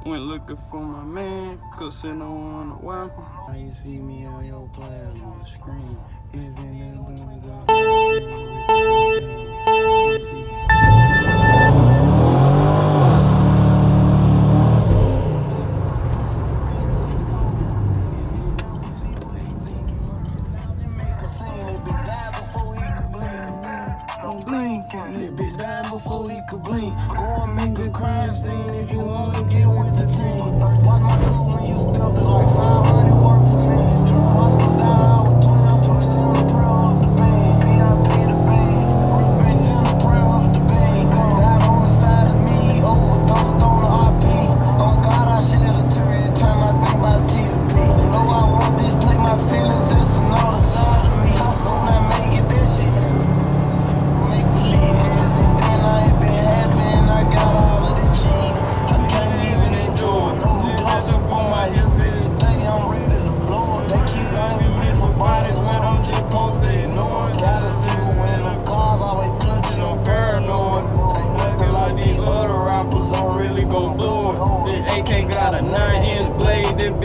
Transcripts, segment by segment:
Went looking for my man, cause I no on the weapon. Now you see me on your plasma screen. Even in That bitch died before he could blink. Go and make a crime scene if you wanna get with the team. Watch my crew when you stepped it like 500 worth of knees. Moscow died, I was 12. Still the prayer of the band. Still the prayer of the band. Died on the side of me, overdosed on the RP. Oh God, I shed a tear every time I think about T to P. Know I won't display my feelings, that's another side of me. How soon I make it, that shit.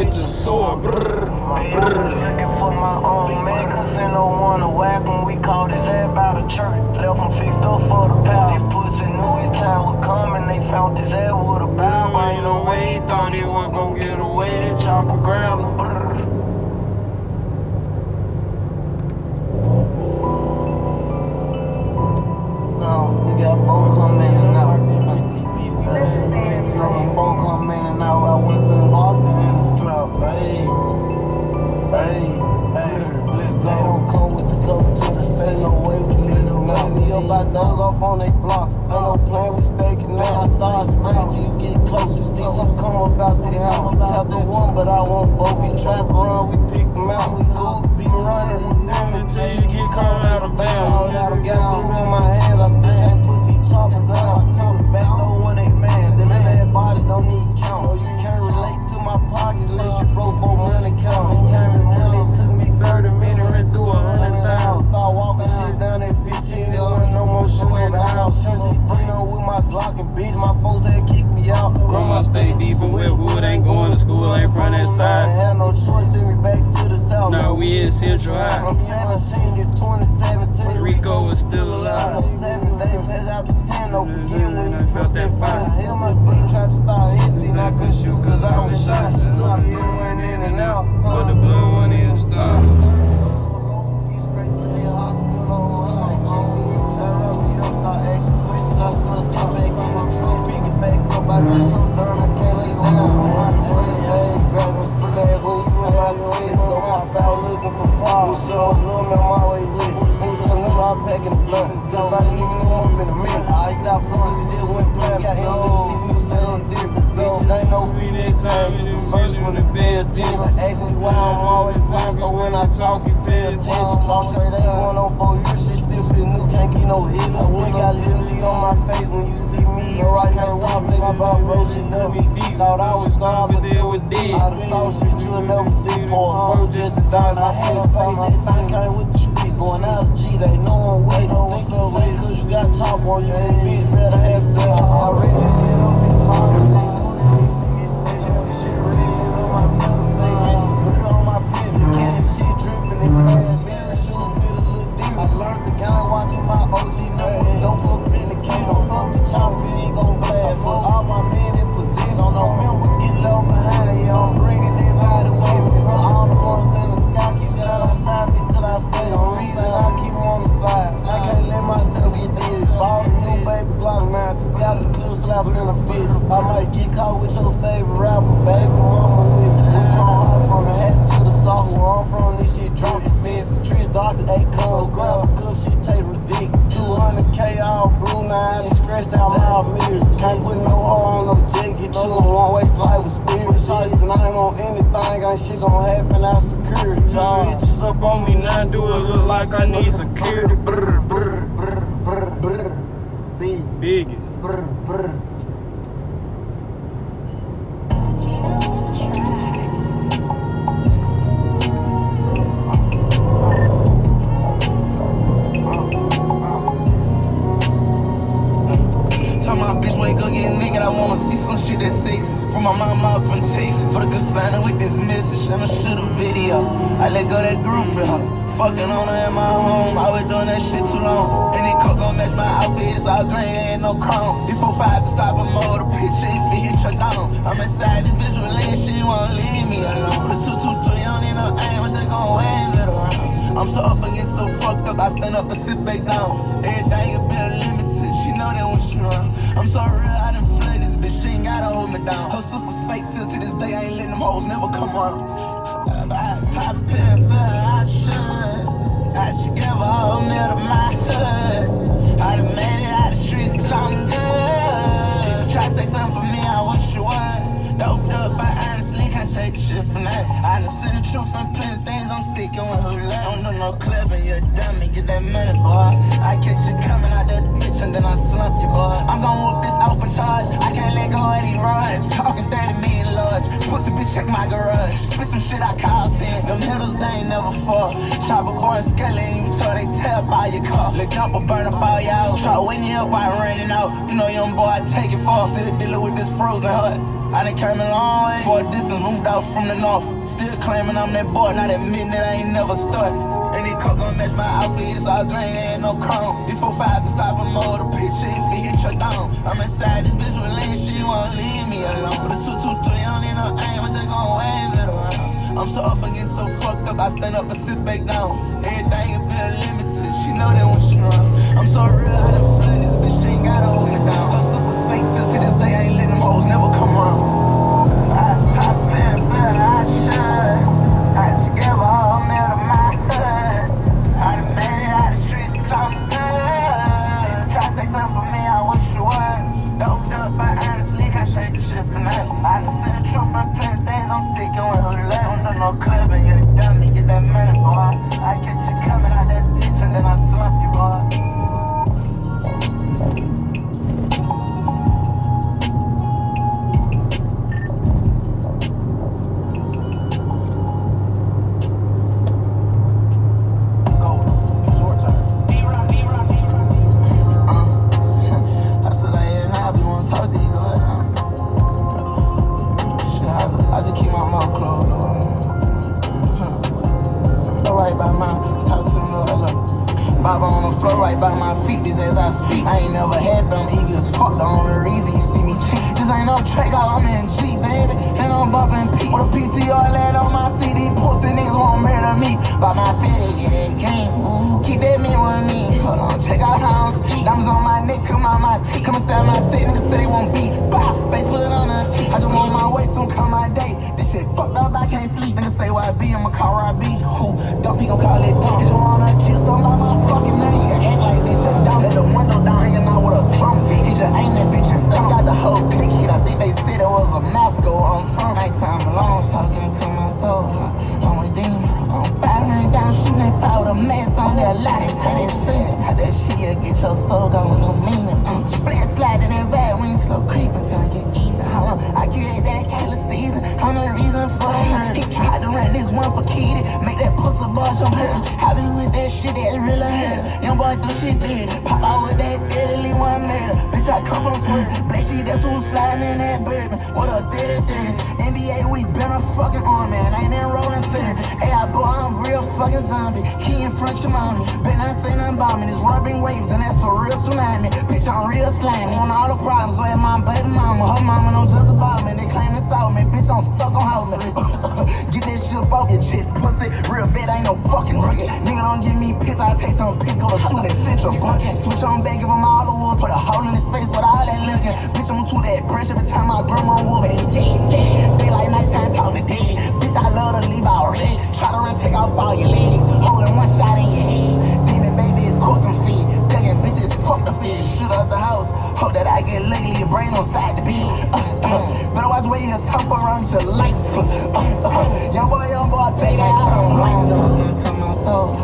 bitch a sword. Looking for my own man, cause ain't no one to whack him. We called his ass out of church, left him fixed up for the power. This pussy knew his time was coming, they found his ass with a bow. Ain't no way he thought he was gonna get away, they chopper grabbed him. No, we got both coming in and out. No, them both come in and out. I went some off in the drop. Hey, let's go. They don't come with the cover to the state. No way we leave them out. Me up, I dug off on they block. Ain't no plan, we staking now. I saw a spray till you get close. You see some come about the house. We tapped the one, but I want both. We tried to run, we picked them out. We cool to be running with them until you get caught out of bounds. I got blue in my hands, I still ain't put these choppers down. Told the back door when they man, then that body don't need count. No, you can't relate to my pockets unless you broke for money count. They came with money, it took me 30 minutes, ran through 100,000. Start walking shit down at 15, there wasn't no more shoe in the house. With my Glock and bitch, my folks had kicked me out. Grandma stay deep in Westwood, ain't going to school, ain't from that side. I had no choice, send me back to the south. Now we in Central High. I'm 17, get 2017. Rico is still alive. I'm 7 days, pass out to 10, don't forget when you felt that fire. I held my speed, tried to start hissing, I couldn't shoot cause I was shot. Look, it went in and out. But the blood went in the stop. Straight to the hospital on my turn up, you don't start asking questions. I still get back in the truck, pick it back up. I know I'm done, I can't lay down. I'm out of jail, hey, grab my stick bag when you in my city. Go pop out looking for Paul. Shit on little man, my way with it. Who's the nigga, I'm packing the blunt. Cause I didn't even know up in a minute. I stopped cause it just went plain. Got M's in the teeth, you sound different. Bitch, it ain't no free that time. You the first one to pay attention. Ask me why I'm always quiet, so when I talk, you pay attention. Long trade ain't going on 4 years, shit still feel new, can't get no hit. No one got literally on my face when you see me. You're right, can't stop, nigga, about bro, shit cut me deep. Thought I was gone, but it was dead. All the soul shit you'll never see, boy. First just to die, my head face, everything came with the streets. Going out of G, they know I'm waiting. Don't think you say cause you got top on you, bitch, better have sex. I already set up in power, they know that this shit get stitched. Shit really sit on my brother face, put it on my pivot, getting shit dripping and fast. Man, the shoes fit a little deep. I learned the game watching my OG number. Dope up in the can, don't up the chopper, ain't gon' blast. Put all my men in position, don't know member get low behind. Yeah, I'm bringing everybody with me. To all the ones in the sky, keep shot outside me till I stay. The reason I keep on the slide, I can't let myself get dizzy. Ball the new baby Glock 9, took out the clip, slapping in the fit. I might get caught with your favorite rapper, baby mama with me. We come hard from the hat to the soft, where I'm from, this shit dropping fence. The tree doctor, A come grab a cup, shit take ridiculous. 200K all blue, now I done scratched out my mirrors. Can't put no hole on no jet, get you a one-way flight with spirit. Precise, and I ain't on anything, ain't shit gon' happen out security. Two bitches up on me, now do it look like I need security. Brr, brr, brr, brr, brr. Biggest. Brr, brr. Tell my bitch wake up, get nigga, I wanna see some shit at 6. For my mama off from text. For the consigner with this message. I'ma shoot a video. I let go that group in her. Fucking on her in my home. I was doing that shit too long. And that coke gon' match my outfit. It's all green, ain't no chrome. If 4-5 can stop a motor, picture if it hit your dome. I'm inside this bitch with lean, she won't leave me alone. With a 223, I don't need no aim, I'm just gon' wave it around. I'm so up against so fucked up, I stand up and sit back down. Everything a bit limited, she know that when she run. I'm so real, I done flood this bitch, she ain't gotta hold me down. Her sister's fake, still to this day, I ain't letting them hoes never come around. I pop a pill for her, I should. I should give her all meal to my hood. I done made it out the streets, cause I'm good. If you try to say something for me, I wish you would. Doped up, I honestly can't take the shit from that. I done seen the truth and plenty things, I'm sticking with who left. Don't do no clever, you're a dummy, get that money, boy. I catch you coming out that bitch and then I slump you, boy. I'm gon' whoop this open charge, I can't let go of these rods. Talking 30 million large, pussy bitch check my garage. Spit some shit I call 10, them hitters they ain't never fall. Chopper boy and skeleton, you told they tear by your car. Look up or burn up all y'all. Try when you up while running out, you know young boy I take it for. Still dealing with this frozen heart. I done came a long way. For a distance, moved out from the north. Still claiming I'm that boy, not admitting that I ain't never start. And this coke gon' match my outfit, it's all green, ain't no chrome. If 4-5 can stop a motor, picture if it hit your dome. I'm inside this bitch with lean, she won't leave me alone. With a 223, I don't need no aim, I'm just gon' wave it around. I'm so up against so fucked up, I stand up and sit back down. Everything a bit limited, she know that when she run. I'm so real, I done flood this bitch, she ain't gotta hold me down. Her sister's fake, since to this day, I ain't letting them hoes never come around. I pop in, but I should. I should give her all meal to my hood. I done made it out the streets, cause I'm good. Try to say something for me, I wish you would. Doped up, I honestly can't shake the shit from that. I done seen the truth and plenty things, I'm sticking with who left. Don't do no clever, you're a dummy, get that money, boy. I catch you coming out that bitch and then I slump you, boy. Bob on the floor right by my feet, this as I speak. I ain't never had them eager as fuck, the only reason you see me cheat. This ain't no track out, I'm in G, baby, and I'm bumping P. With a PTR land on my CD, pussy niggas won't murder me. By my fitty, get that green, keep that mean with me. Hold on, check out how I'm ski. Diamonds on my neck, come out my teeth. Come inside my set, niggas say they won't beat. Bow, face put it on the teeth. I just want my way, soon come my day. This shit fucked up, I can't sleep. Niggas say why I be, I'ma call where I be. Who? Dump, he gon' call it dump. Just wanna kill somebody, my fucking name. You act like bitch, you dumb. Let the window down, hanging out with a drum, bitch. He just ain't that bitch and dumb. Got the whole click hit, I think they said it was a Moscow. I'm from nighttime alone, talking to my soul. I'm with demons. I'm firing down, shooting that fire with a mask on there. Lot is how that shit. How that shit get your soul going, no meaning. Flat sliding that ride, we ain't slow creeping till I get even. How long I create that killer season? I'm the reason for the hurt. He tried to run this one for Kitty, make that pussy boy jump hurt. I be with that shit that really hurt. Young boy do shit dirty. Pop out with that deadly one murder. Bitch, I come from Swerve. Black shit, that's who's sliding in that bourbon. What a 30-30. NBA, we been a fucking army, and ain't in rolling center. Hey, I boy, I'm real fucking zombie. Key in front your mommy. Bet I say nothing about me. It's rubbing waves, and that's a real tsunami. Bitch, I'm real slimy. On all the problems, where my baby mama. Her mama know just about me. They claim it's all me. Bitch, I'm stuck on house. Get that shit up off your chest, pussy. Real vet, ain't no fucking rugged. Nigga, don't give me piss. I take some piss, go to shoot in Central Bucket. Switch on back, give him all the wood. Put a hole in his face with all that looking. Bitch, I'm to that branch every time my grandma wood. Yeah, yeah. Daylight, nighttime, talking to dead. Bitch, I love to leave already. Try to run, take off all your legs. Holding one shot in your head. Demon baby is coursing feet. Ducking bitches, fuck the fish. Shoot up the house. Hope that I get lucky, your brain on side to be. Better watch where you tough around your lights. Young boy, baby, I don't like no. To my soul,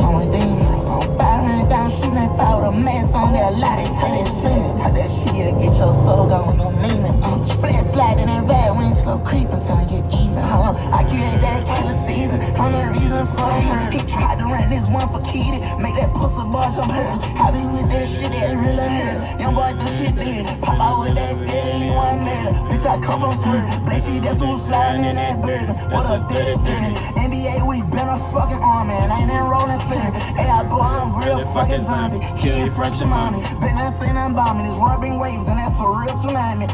I'm with demons. I'm firing down, shooting that fire with a mask on there. Lot is how that shit. How that shit get your soul going, no meaning. Flat sliding and ride, we ain't slow creeping till I get even. How long I create that killer season? I'm the reason for the hurt. He tried to run this one for Kitty, make that pussy boy jump hurt. I be with that shit that really hurt. Young boy do shit big, pop out with that deadly one man. better. Bitch, I come from Sweden. Bitchy, that's who's sliding in that building. What a dirty thing. NBA, we been a fucking army, and ain't enrolling city. Hey, I boy, I'm real fucking zombie. Kid, French and mommy. Been not saying I'm bombing. It's warping waves, and that's a real tsunami.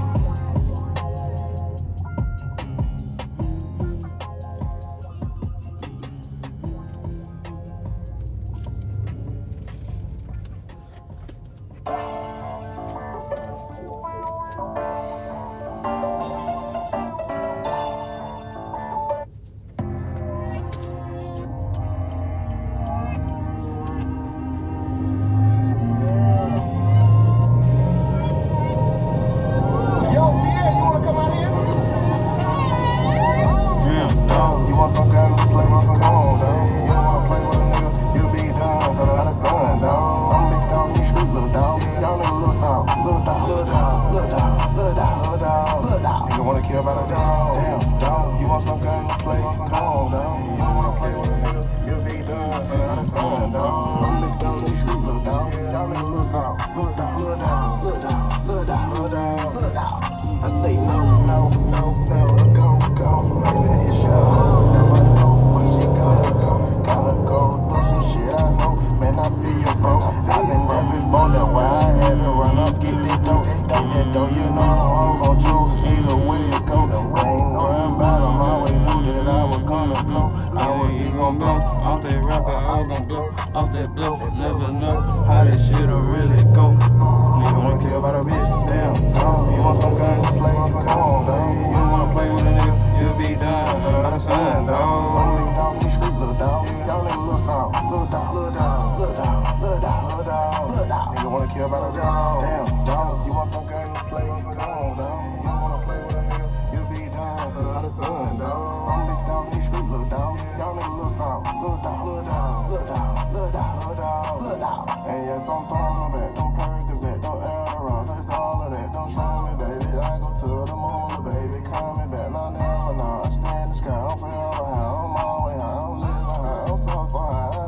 Off that blow, never know how this shit'll really go. Nigga wanna kill about a bitch, damn, dog. You want some gun to play, come on, dog. You wanna play with a nigga, you'll be done, got a sign, dog. I'm big dog in the street, little dog. Y'all nigga little sound, little dog, little dog, little dog, little dog, little dog, little dog. Nigga wanna kill about a bitch, damn, dog. You want some gun to play, come on, dog. You wanna play with a nigga, you'll be done, got a sign, dog. I'm big dog in the street, little dog. Y'all nigga little sound, little dog, little dog, little dog. And yes, I'm throwing back, don't Percocet, don't Adderall, that's all of that, don't show me, baby. I go to the moon, baby, coming back, not never, nah. I stay in the sky, I'm forever high, I'm always high, I'm living high, I'm so high.